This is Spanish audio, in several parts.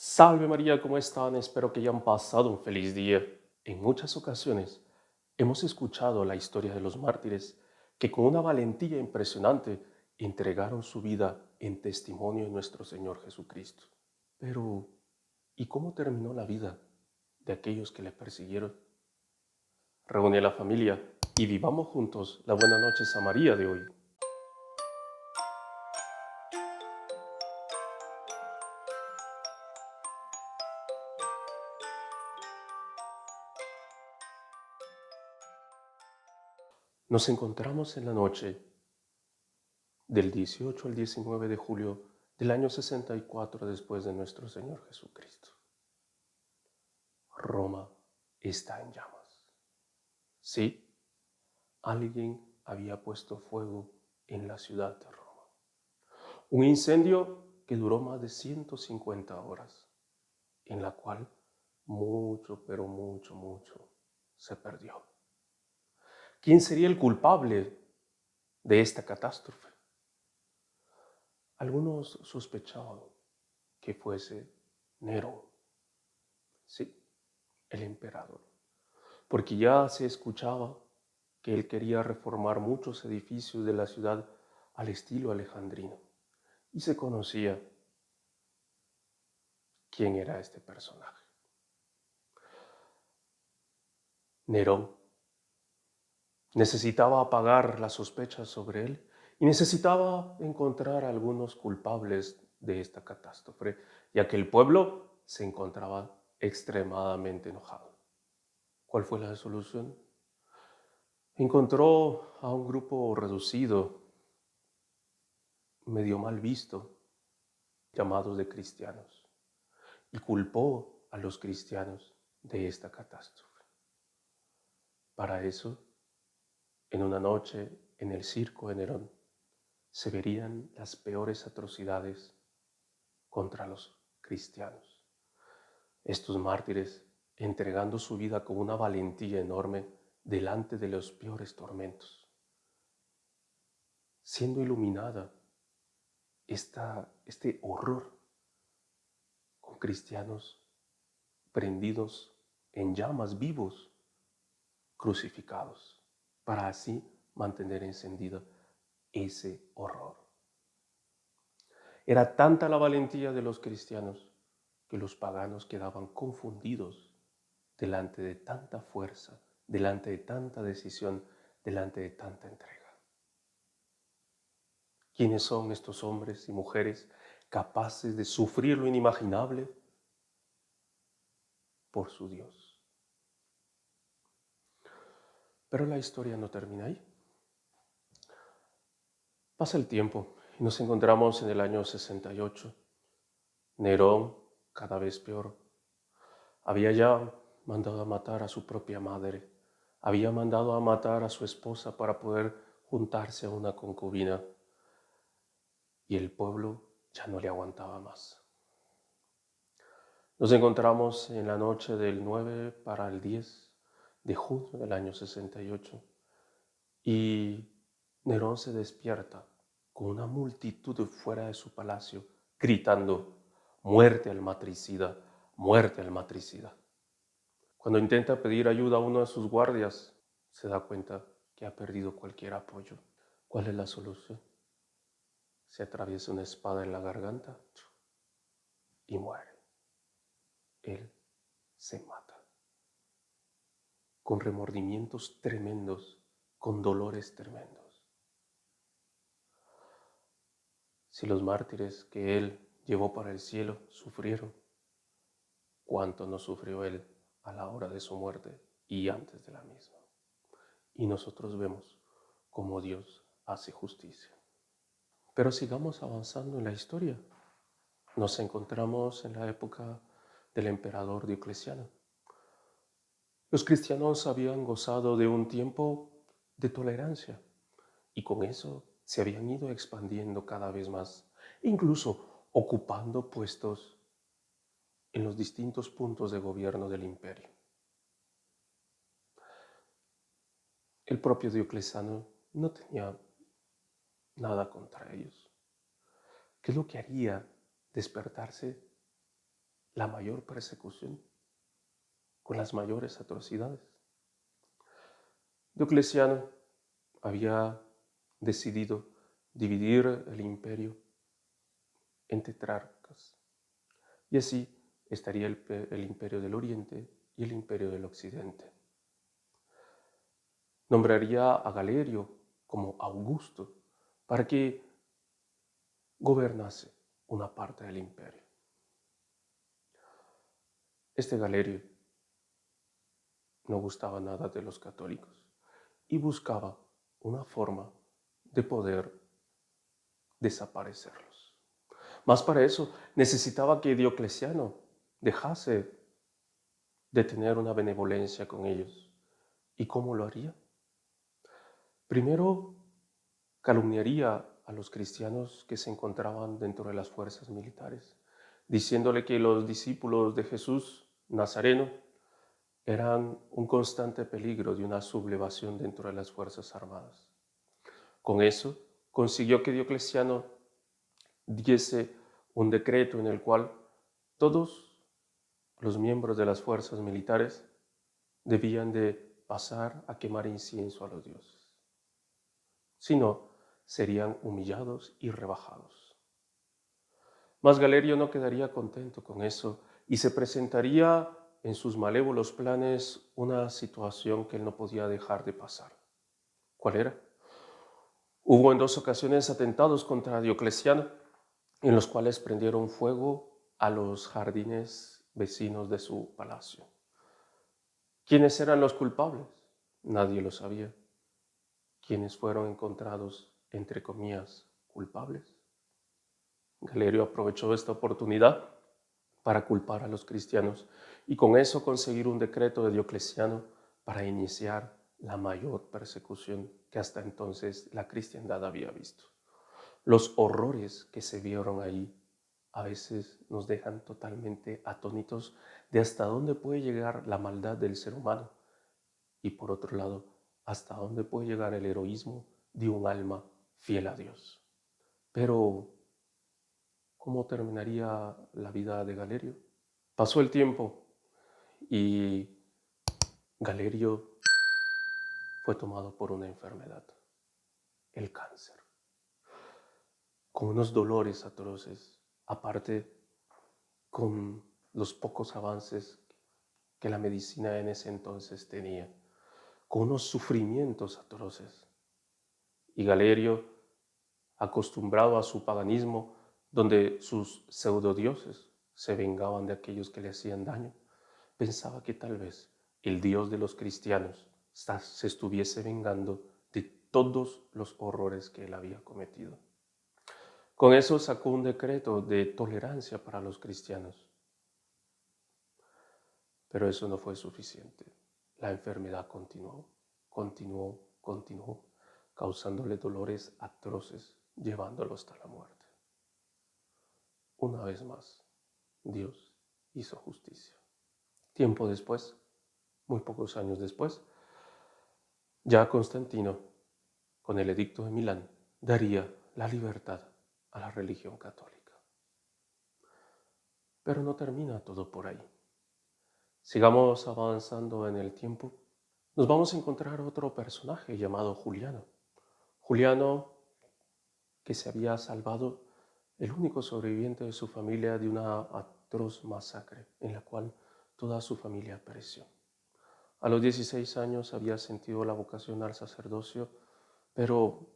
Salve María, ¿cómo están? Espero que hayan pasado un feliz día. En muchas ocasiones hemos escuchado la historia de los mártires que con una valentía impresionante entregaron su vida en testimonio de nuestro Señor Jesucristo. Pero, ¿y cómo terminó la vida de aquellos que le persiguieron? Reúne a la familia y vivamos juntos la buena noches a María de hoy. Nos encontramos en la noche del 18 al 19 de julio del año 64 después de nuestro Señor Jesucristo. Roma está en llamas. Sí, alguien había puesto fuego en la ciudad de Roma. Un incendio que duró más de 150 horas, en la cual mucho, pero mucho se perdió. ¿Quién sería el culpable de esta catástrofe? Algunos sospechaban que fuese Nerón, sí, el emperador, porque ya se escuchaba que él quería reformar muchos edificios de la ciudad al estilo alejandrino, y se conocía quién era este personaje. Nerón necesitaba apagar las sospechas sobre él y necesitaba encontrar a algunos culpables de esta catástrofe, ya que el pueblo se encontraba extremadamente enojado. ¿Cuál fue la solución? Encontró a un grupo reducido, medio mal visto, llamados de cristianos, y culpó a los cristianos de esta catástrofe. Para eso, en una noche en el circo de Nerón, se verían las peores atrocidades contra los cristianos. Estos mártires entregando su vida con una valentía enorme delante de los peores tormentos, siendo iluminada este horror con cristianos prendidos en llamas, vivos, crucificados, para así mantener encendida ese horror. Era tanta la valentía de los cristianos que los paganos quedaban confundidos delante de tanta fuerza, delante de tanta decisión, delante de tanta entrega. ¿Quiénes son estos hombres y mujeres capaces de sufrir lo inimaginable por su Dios? Pero la historia no termina ahí. Pasa el tiempo y nos encontramos en el año 68. Nerón, cada vez peor, había ya mandado a matar a su propia madre, había mandado a matar a su esposa para poder juntarse a una concubina, y el pueblo ya no le aguantaba más. Nos encontramos en la noche del 9 para el 10 de junio del año 68 y Nerón se despierta con una multitud fuera de su palacio gritando: muerte al matricida, muerte al matricida. Cuando intenta pedir ayuda a uno de sus guardias, se da cuenta que ha perdido cualquier apoyo. ¿Cuál es la solución? Se atraviesa una espada en la garganta y muere. Él se mata. Con remordimientos tremendos, con dolores tremendos. Si los mártires que él llevó para el cielo sufrieron, ¿cuánto no sufrió él a la hora de su muerte y antes de la misma? Y nosotros vemos cómo Dios hace justicia. Pero sigamos avanzando en la historia. Nos encontramos en la época del emperador Diocleciano. Los cristianos habían gozado de un tiempo de tolerancia y con eso se habían ido expandiendo cada vez más, incluso ocupando puestos en los distintos puntos de gobierno del imperio. El propio Diocleciano no tenía nada contra ellos. ¿Qué es lo que haría despertarse la mayor persecución, con las mayores atrocidades. Diocleciano había decidido dividir el imperio en tetrarcas, y así estaría el imperio del Oriente y el imperio del Occidente. Nombraría a Galerio como Augusto para que gobernase una parte del imperio. Este Galerio no gustaba nada de los católicos y buscaba una forma de poder desaparecerlos. Más para eso necesitaba que Diocleciano dejase de tener una benevolencia con ellos. ¿Y cómo lo haría? Primero, calumniaría a los cristianos que se encontraban dentro de las fuerzas militares, diciéndole que los discípulos de Jesús Nazareno eran un constante peligro de una sublevación dentro de las fuerzas armadas. Con eso, consiguió que Diocleciano diese un decreto en el cual todos los miembros de las fuerzas militares debían de pasar a quemar incienso a los dioses. Si no, serían humillados y rebajados. Mas Galerio no quedaría contento con eso y se presentaría en sus malévolos planes una situación que él no podía dejar de pasar. ¿Cuál era? Hubo en 2 ocasiones atentados contra Diocleciano, en los cuales prendieron fuego a los jardines vecinos de su palacio. ¿Quiénes eran los culpables? Nadie lo sabía. ¿Quiénes fueron encontrados, entre comillas, culpables? Galerio aprovechó esta oportunidad para culpar a los cristianos y con eso conseguir un decreto de Diocleciano para iniciar la mayor persecución que hasta entonces la cristiandad había visto. Los horrores que se vieron ahí a veces nos dejan totalmente atónitos de hasta dónde puede llegar la maldad del ser humano y por otro lado, hasta dónde puede llegar el heroísmo de un alma fiel a Dios. Pero, ¿cómo terminaría la vida de Galerio? Pasó el tiempo y Galerio fue tomado por una enfermedad, el cáncer, con unos dolores atroces, aparte con los pocos avances que la medicina en ese entonces tenía, con unos sufrimientos atroces. Y Galerio, acostumbrado a su paganismo, donde sus pseudodioses se vengaban de aquellos que le hacían daño, pensaba que tal vez el Dios de los cristianos se estuviese vengando de todos los horrores que él había cometido. Con eso sacó un decreto de tolerancia para los cristianos. Pero eso no fue suficiente. La enfermedad continuó, causándole dolores atroces, llevándolo hasta la muerte. Una vez más, Dios hizo justicia. Tiempo después, muy pocos años después, ya Constantino, con el edicto de Milán, daría la libertad a la religión católica. Pero no termina todo por ahí. Sigamos avanzando en el tiempo. Nos vamos a encontrar otro personaje llamado Juliano. Juliano, que se había salvado, el único sobreviviente de su familia de una atroz masacre en la cual toda su familia pereció. A los 16 años había sentido la vocación al sacerdocio, pero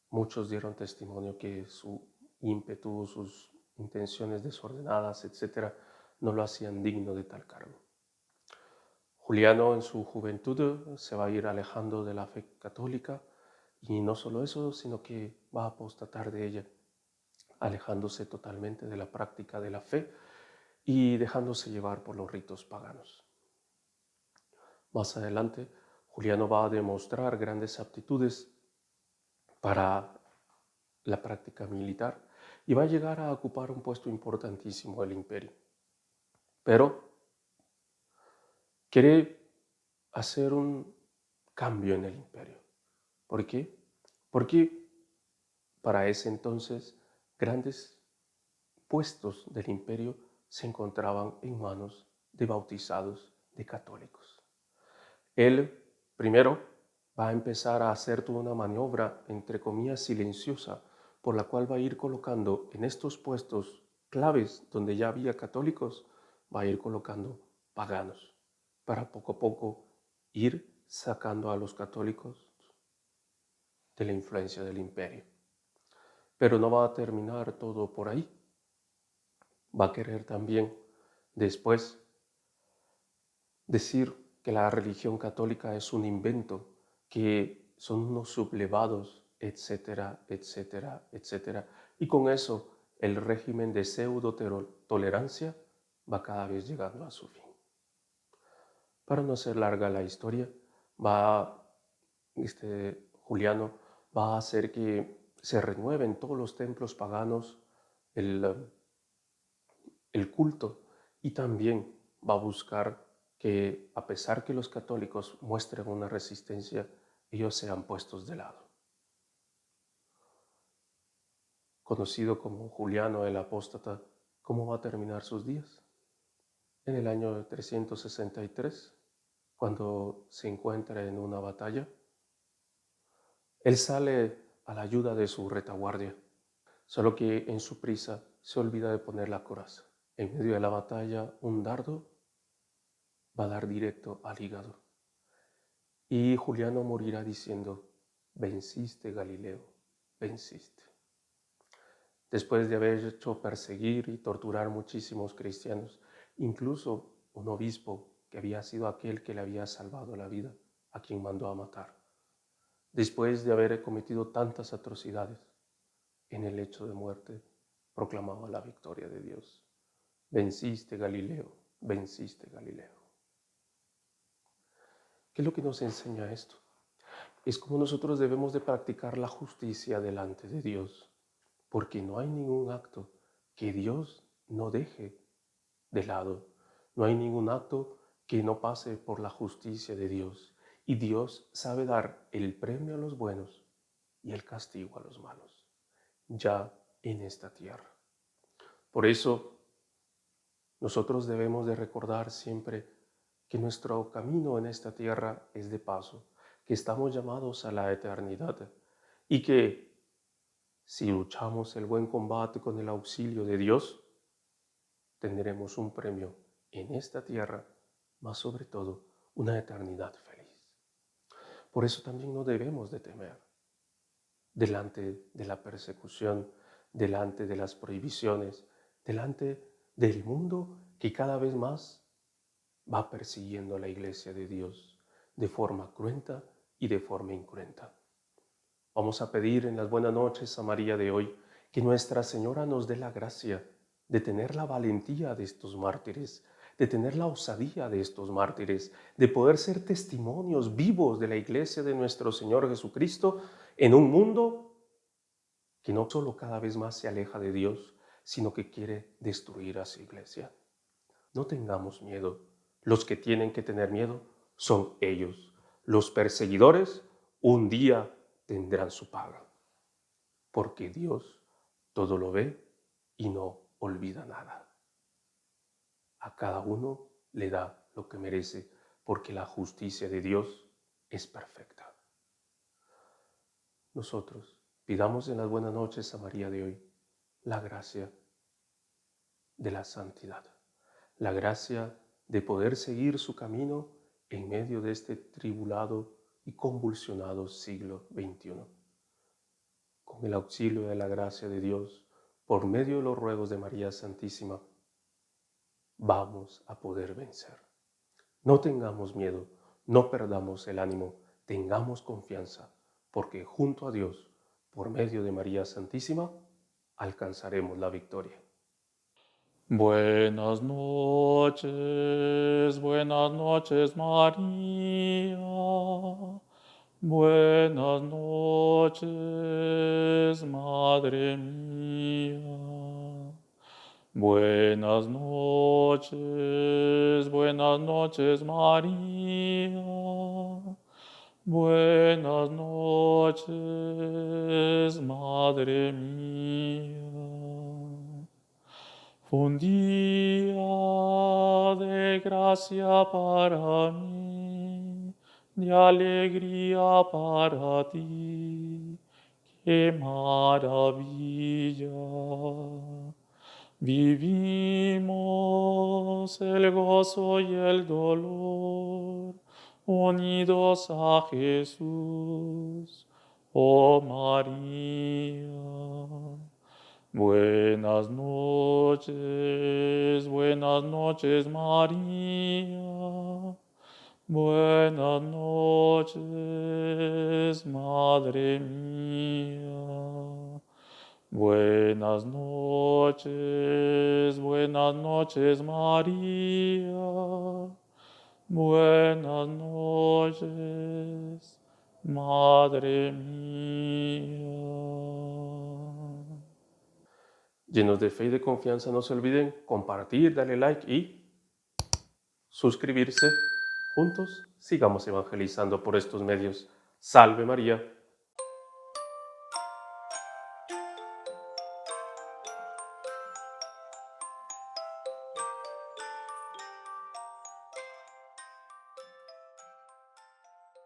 muchos dieron testimonio que su ímpetu, sus intenciones desordenadas, etc., no lo hacían digno de tal cargo. Juliano en su juventud se va a ir alejando de la fe católica y no solo eso, sino que va a apostatar de ella, alejándose totalmente de la práctica de la fe y dejándose llevar por los ritos paganos. Más adelante, Juliano va a demostrar grandes aptitudes para la práctica militar y va a llegar a ocupar un puesto importantísimo del imperio. Pero quiere hacer un cambio en el imperio. ¿Por qué? Porque para ese entonces grandes puestos del imperio se encontraban en manos de bautizados, de católicos. Él, primero, va a empezar a hacer toda una maniobra, entre comillas, silenciosa, por la cual va a ir colocando en estos puestos claves donde ya había católicos, va a ir colocando paganos, para poco a poco ir sacando a los católicos de la influencia del imperio. Pero no va a terminar todo por ahí. Va a querer también después decir que la religión católica es un invento, que son unos sublevados, etcétera, etcétera, etcétera. Y con eso el régimen de pseudo-tolerancia va cada vez llegando a su fin. Para no hacer larga la historia, Juliano va a hacer que se renueven todos los templos paganos, el culto, y también va a buscar que, a pesar que los católicos muestren una resistencia, ellos sean puestos de lado. Conocido como Juliano el Apóstata, ¿cómo va a terminar sus días? En el año 363, cuando se encuentra en una batalla, él sale a la ayuda de su retaguardia, solo que en su prisa se olvida de poner la coraza. En medio de la batalla, un dardo va a dar directo al hígado. Y Juliano morirá diciendo: venciste, Galileo, venciste. Después de haber hecho perseguir y torturar muchísimos cristianos, incluso un obispo que había sido aquel que le había salvado la vida, a quien mandó a matar. Después de haber cometido tantas atrocidades, en el lecho de muerte proclamaba la victoria de Dios. Venciste, Galileo, venciste, Galileo. ¿Qué es lo que nos enseña esto? Es como nosotros debemos de practicar la justicia delante de Dios, porque no hay ningún acto que Dios no deje de lado. No hay ningún acto que no pase por la justicia de Dios. Y Dios sabe dar el premio a los buenos y el castigo a los malos, ya en esta tierra. Por eso, nosotros debemos de recordar siempre que nuestro camino en esta tierra es de paso, que estamos llamados a la eternidad y que si luchamos el buen combate con el auxilio de Dios, tendremos un premio en esta tierra, mas sobre todo una eternidad feliz. Por eso también no debemos de temer delante de la persecución, delante de las prohibiciones, delante del mundo que cada vez más va persiguiendo a la iglesia de Dios de forma cruenta y de forma incruenta. Vamos a pedir en las buenas noches a María de hoy que Nuestra Señora nos dé la gracia de tener la valentía de estos mártires, de tener la osadía de estos mártires, de poder ser testimonios vivos de la iglesia de nuestro Señor Jesucristo en un mundo que no solo cada vez más se aleja de Dios, sino que quiere destruir a su iglesia. No tengamos miedo. Los que tienen que tener miedo son ellos. Los perseguidores un día tendrán su paga, porque Dios todo lo ve y no olvida nada. A cada uno le da lo que merece, porque la justicia de Dios es perfecta. Nosotros pidamos en las buenas noches a María de hoy la gracia de la santidad, la gracia de poder seguir su camino en medio de este tribulado y convulsionado siglo XXI. Con el auxilio de la gracia de Dios, por medio de los ruegos de María Santísima, vamos a poder vencer. No tengamos miedo, no perdamos el ánimo, tengamos confianza, porque junto a Dios, por medio de María Santísima, alcanzaremos la victoria. Buenas noches, María. Buenas noches, Madre mía. Buenas noches, María. Buenas noches, Madre mía. Un día de gracia para mí, de alegría para ti. ¡Qué maravilla! Vivimos el gozo y el dolor unidos a Jesús, oh María. Buenas noches María. Buenas noches, Madre mía. Buenas noches María. Buenas noches, Madre mía. Llenos de fe y de confianza, no se olviden compartir, darle like y suscribirse. Juntos sigamos evangelizando por estos medios. Salve María.